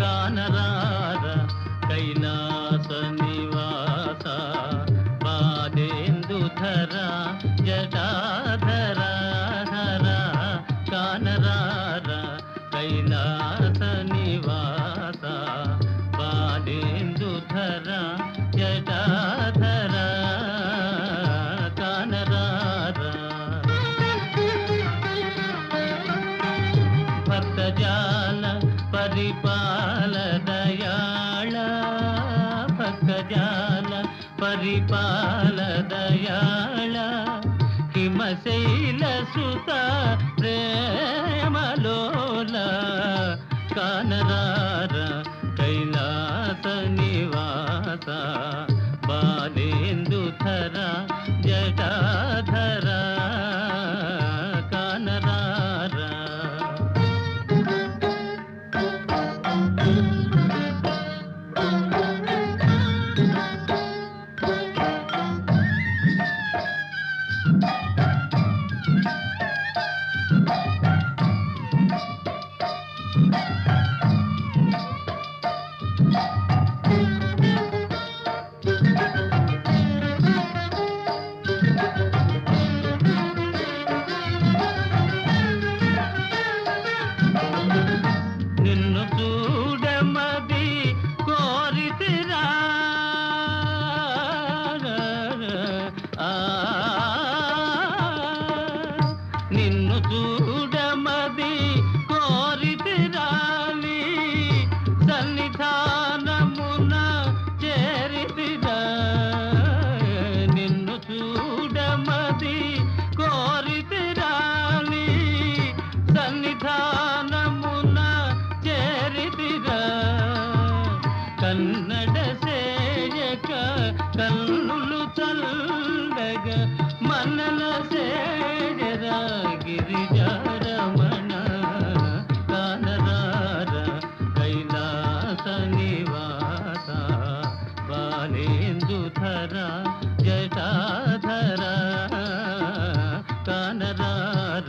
కానరార కైలాస నివాస పాదేందుధర జటాధర హర కానరార కైలాస నివాస పాదేందుధర జటాధర కానరార భక్తజాల పరిపాల దయాళ భక్తజాల పరిపాల దయాళ హిమశైల సుత ప్రేమలోల కానరార కైలాస నివాస బాలేందుధర జటాధర కానరార నిన్ను చూడమది కోరితిరా నిన్ను చూడమది కోరితిరాలి సన్నిధానమున చేరితిరా నిన్ను చూడమది కోరితిరాలి సన్నిధానమున చేరితిరా కన్నడ సేయక కన్నులు చల్లగ మనల సేయరా గిరిజారమణ కానరార కైలాస నివాస బాలేందుధర జటాధర కానరార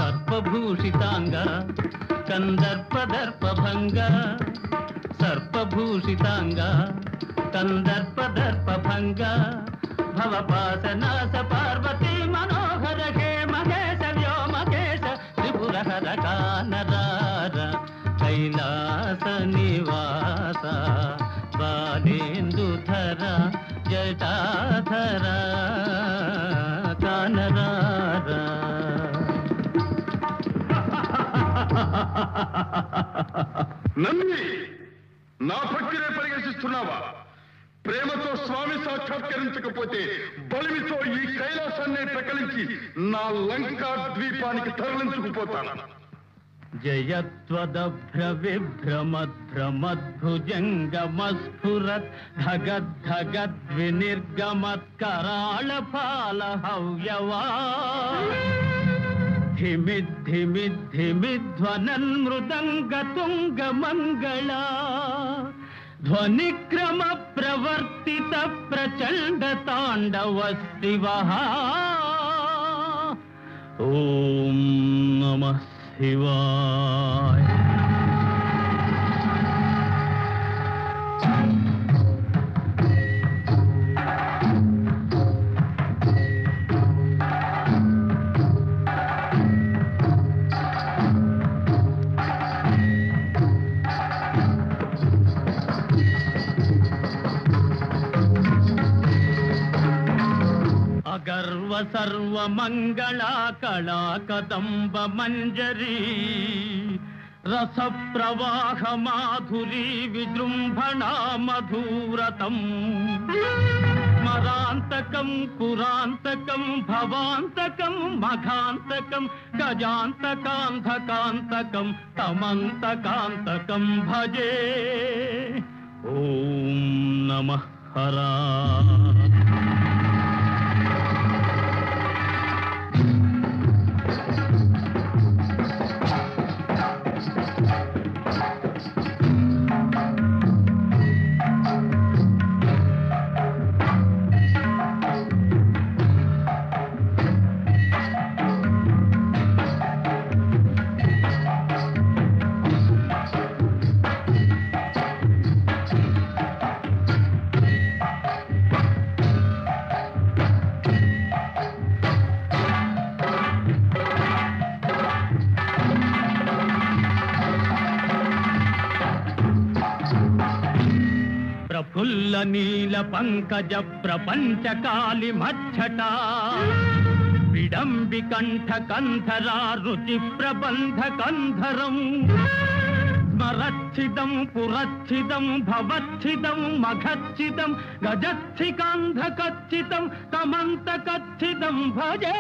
సర్పభూషితాంగ కందర్పదర్పభంగ సర్పభూషితాంగ కందర్పదర్పభంగ భవపాసనాస పార్వతీ మనోహర హే మహేశ వ్యోమకేశ త్రిపురహర కానరార కైలాస నివాస బాలేందుధర జటాధర కానరార నమ్మి నా భక్తినే పరిగణిస్తున్నావా? ప్రేమతో స్వామి సాక్షాత్కరించకపోతే బలిమితో ఈ కైలాసాన్ని ప్రకలించి నా లంకా ద్వీపానికి తరలించుకుపోతాను. జయత్వదభ్ర విభ్రమద్భ్రమద్భుజంగమస్ఫురత్ ధగద్ధగద్వినిర్గమత్కరాళఫాల హవ్యవా ధిమిద్ధిమిద్ధిమిధ్వనన్మృదంగతుంగమంగళా ధ్వనిక్రమ ప్రవర్తిత ప్రచండ తాండవ శివః. ఓం నమః శివాయ. అగర్వ సర్వ మంగళా కళా కదంబ మంజరీ రస ప్రవాహ మాధురీ విజృంభణా మధురతం స్మరాంతకం పురాంతకం భవాంతకం మఘాంతకం గజాంతకాంతకాంతకం తమంతకాంతకం భజే. ఓం నమః హరాయ. ప్రఫుల్ల నీల పంకజ ప్రపంచ కాళి మచ్చట విడంబి కంఠ కంధరా రుచి ప్రబంధ కంధరం స్మరచ్చిదం పురచ్చిదం భవచ్చిదం మఘచ్చిదం గజచ్ఛికాంధకచ్చితం తమంతకచ్చితం భజే.